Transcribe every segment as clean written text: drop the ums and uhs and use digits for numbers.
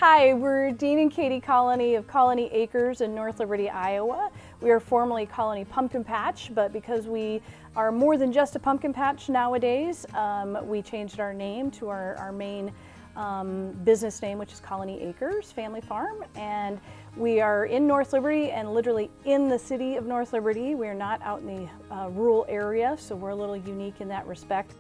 Hi, we're Dean and Katie Colony of Colony Acres in North Liberty, Iowa. We are formerly Colony Pumpkin Patch, but because we are more than just a pumpkin patch nowadays, we changed our name to our main business name, which is Colony Acres Family Farm. And we are in North Liberty and literally in the city of North Liberty. We're not out in the rural area, so we're a little unique in that respect.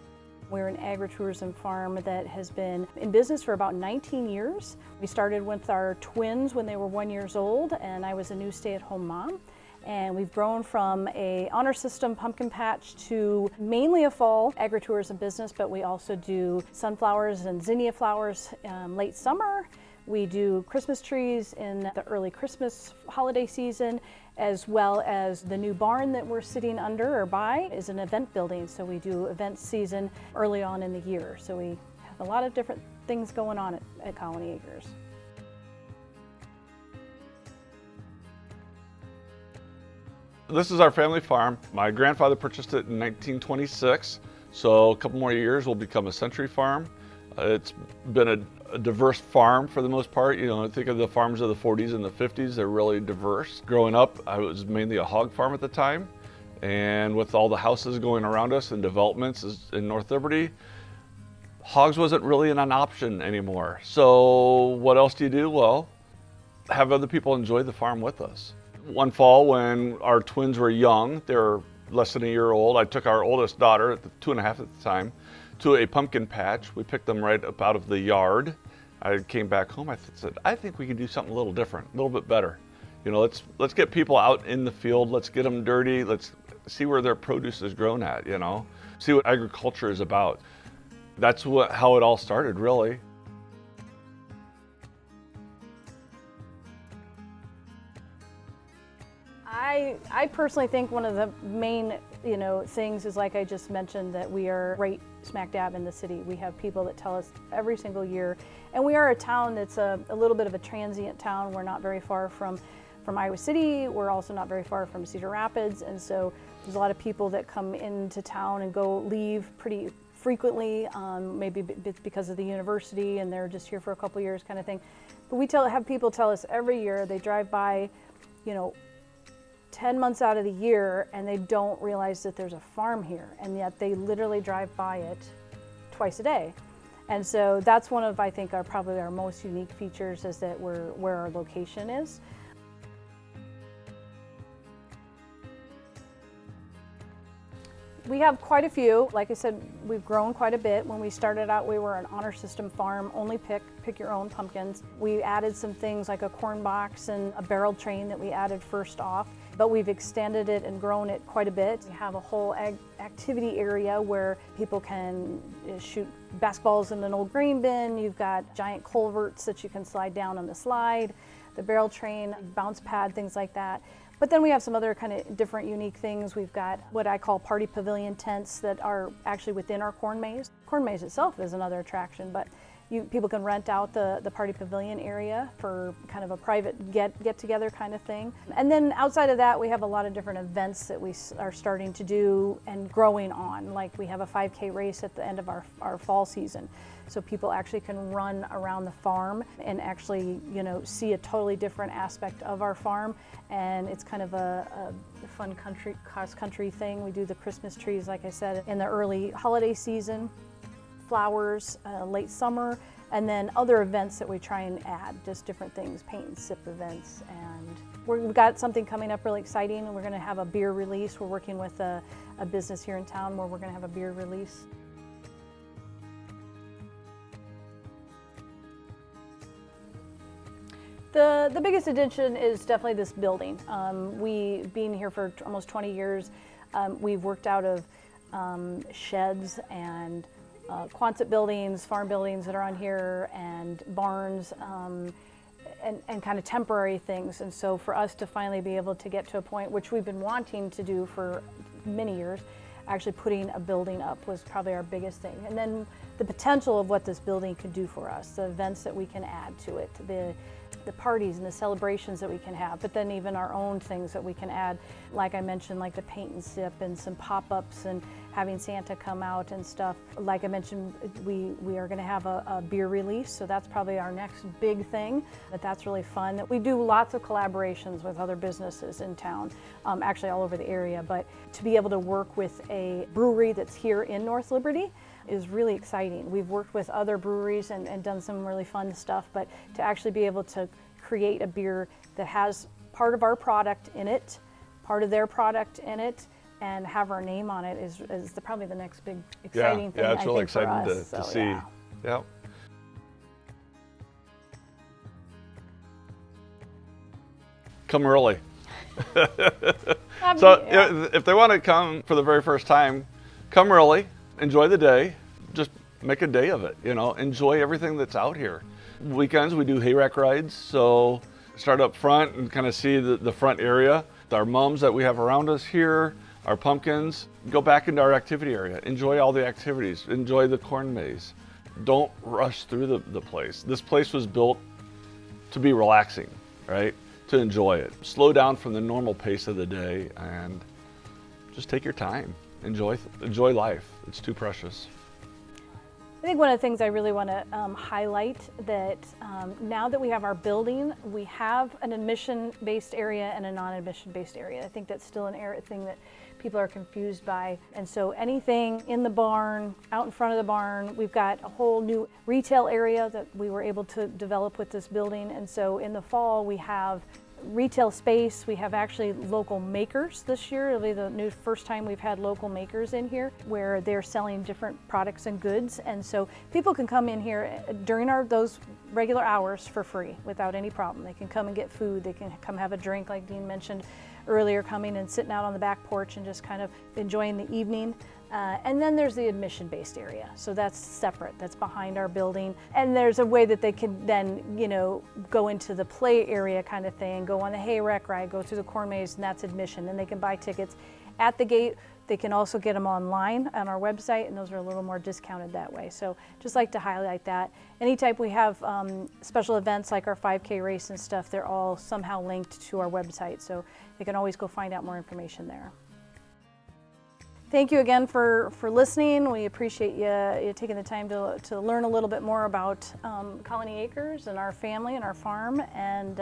We're an agritourism farm that has been in business for about 19 years. We started with our twins when they were 1 year old, and I was a new stay-at-home mom. And we've grown from a honor system pumpkin patch to mainly a fall agritourism business, but we also do sunflowers and zinnia flowers late summer. We do Christmas trees in the early Christmas holiday season, as well as the new barn that we're sitting under or by is an event building. So we do event season early on in the year. So we have a lot of different things going on at Colony Acres. This is our family farm. My grandfather purchased it in 1926, so a couple more years will become a century farm. It's been a diverse farm for the most part. You know, think of the farms of the 40s and the 50s, they're really diverse. Growing up, I was mainly a hog farm at the time, and with all the houses going around us and developments in North Liberty, hogs wasn't really an option anymore. So what else do you do? Well, have other people enjoy the farm with us. One fall when our twins were young, they were less than a year old, I took our oldest daughter, 2.5 at the time, to a pumpkin patch. We picked them right up out of the yard. I came back home, I said, I think we can do something a little different, a little bit better. You know, let's get people out in the field, let's get them dirty, let's see where their produce is grown at, you know, see what agriculture is about. That's how it all started, really. I personally think one of the main, things is, like I just mentioned, that we are right smack dab in the city. We have people that tell us every single year, and we are a town that's a little bit of a transient town. We're not very far from Iowa City. We're also not very far from Cedar Rapids, and so there's a lot of people that come into town and leave pretty frequently, maybe it's because of the university and they're just here for a couple years kind of thing. But we have people tell us every year they drive by, 10 months out of the year and they don't realize that there's a farm here, and yet they literally drive by it twice a day. And so that's one of, I think, probably our most unique features, is that where our location is. We have quite a few. Like I said, we've grown quite a bit. When we started out, we were an honor system farm, only pick your own pumpkins. We added some things like a corn box and a barrel train that we added first off, but we've extended it and grown it quite a bit. We have a whole activity area where people can shoot basketballs in an old grain bin. You've got giant culverts that you can slide down on the slide, the barrel train, bounce pad, things like that. But then we have some other kind of different unique things. We've got what I call party pavilion tents that are actually within our corn maze. Corn maze itself is another attraction, but people can rent out the party pavilion area for kind of a private get together kind of thing. And then outside of that, we have a lot of different events that we are starting to do and growing on. Like we have a 5K race at the end of our fall season. So people actually can run around the farm and actually, see a totally different aspect of our farm. And it's kind of a fun cross-country thing. We do the Christmas trees, like I said, in the early holiday season, flowers late summer, and then other events that we try and add, just different things, paint and sip events. And we've got something coming up really exciting. We're going to have a beer release. We're working with a business here in town where we're going to have a beer release. The biggest addition is definitely this building. We, being here for almost 20 years, we've worked out of sheds and Quonset buildings, farm buildings that are on here, and barns, and kind of temporary things. And so for us to finally be able to get to a point, which we've been wanting to do for many years, actually putting a building up was probably our biggest thing. And then the potential of what this building could do for us, the events that we can add to it, the parties and the celebrations that we can have, but then even our own things that we can add, like I mentioned, like the paint and sip and some pop-ups, and having Santa come out and stuff. Like I mentioned, we are going to have a beer release, so that's probably our next big thing, but that's really fun. We do lots of collaborations with other businesses in town, actually all over the area, but to be able to work with a brewery that's here in North Liberty is really exciting. We've worked with other breweries and done some really fun stuff, but to actually be able to create a beer that has part of our product in it, part of their product in it, and have our name on it is probably the next big exciting thing. Yeah, it's really for exciting us. to So, see. yeah. Yeah. Come early. So if they want to come for the very first time, come early, enjoy the day, just make a day of it, you know, enjoy everything that's out here. Weekends we do hayrack rides, so start up front and kind of see the front area, our mums that we have around us here, our pumpkins. Go back into our activity area, enjoy all the activities, enjoy the corn maze. Don't rush through the place. This place was built to be relaxing, right? To enjoy it. Slow down from the normal pace of the day and just take your time. Enjoy life. It's too precious. I think one of the things I really want to highlight that now that we have our building, we have an admission-based area and a non-admission-based area. I think that's still an thing that people are confused by. And so anything in the barn, out in front of the barn, we've got a whole new retail area that we were able to develop with this building. And so in the fall, we have retail space. We have actually local makers this year. It'll be the first time we've had local makers in here where they're selling different products and goods. And so people can come in here during those regular hours for free without any problem. They can come and get food. They can come have a drink, like Dean mentioned earlier, coming and sitting out on the back porch and just kind of enjoying the evening. And then there's the admission-based area. So that's separate, that's behind our building. And there's a way that they can then, you know, go into the play area kind of thing, go on the hayrack ride, go through the corn maze, and that's admission. And they can buy tickets at the gate. They can also get them online on our website, and those are a little more discounted that way. So just like to highlight that. Anytime we have special events like our 5K race and stuff, they're all somehow linked to our website. So they can always go find out more information there. Thank you again for listening. We appreciate you taking the time to learn a little bit more about Colony Acres and our family and our farm. And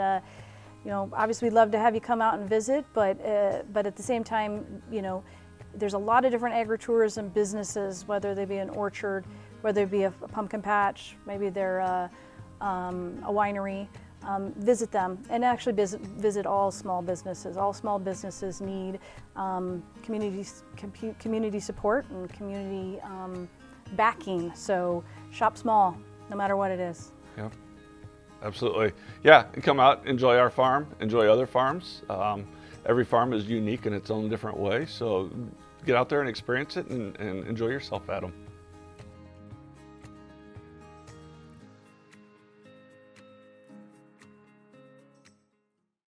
you know, obviously we'd love to have you come out and visit, but at the same time, you know, there's a lot of different agritourism businesses, whether they be an orchard, whether it be a pumpkin patch, maybe they're a winery. Visit them and actually visit all small businesses. All small businesses need community support and community backing. So shop small, no matter what it is. Yeah, absolutely. Yeah, come out, enjoy our farm, enjoy other farms. Every farm is unique in its own different way. So get out there and experience it and enjoy yourself at them.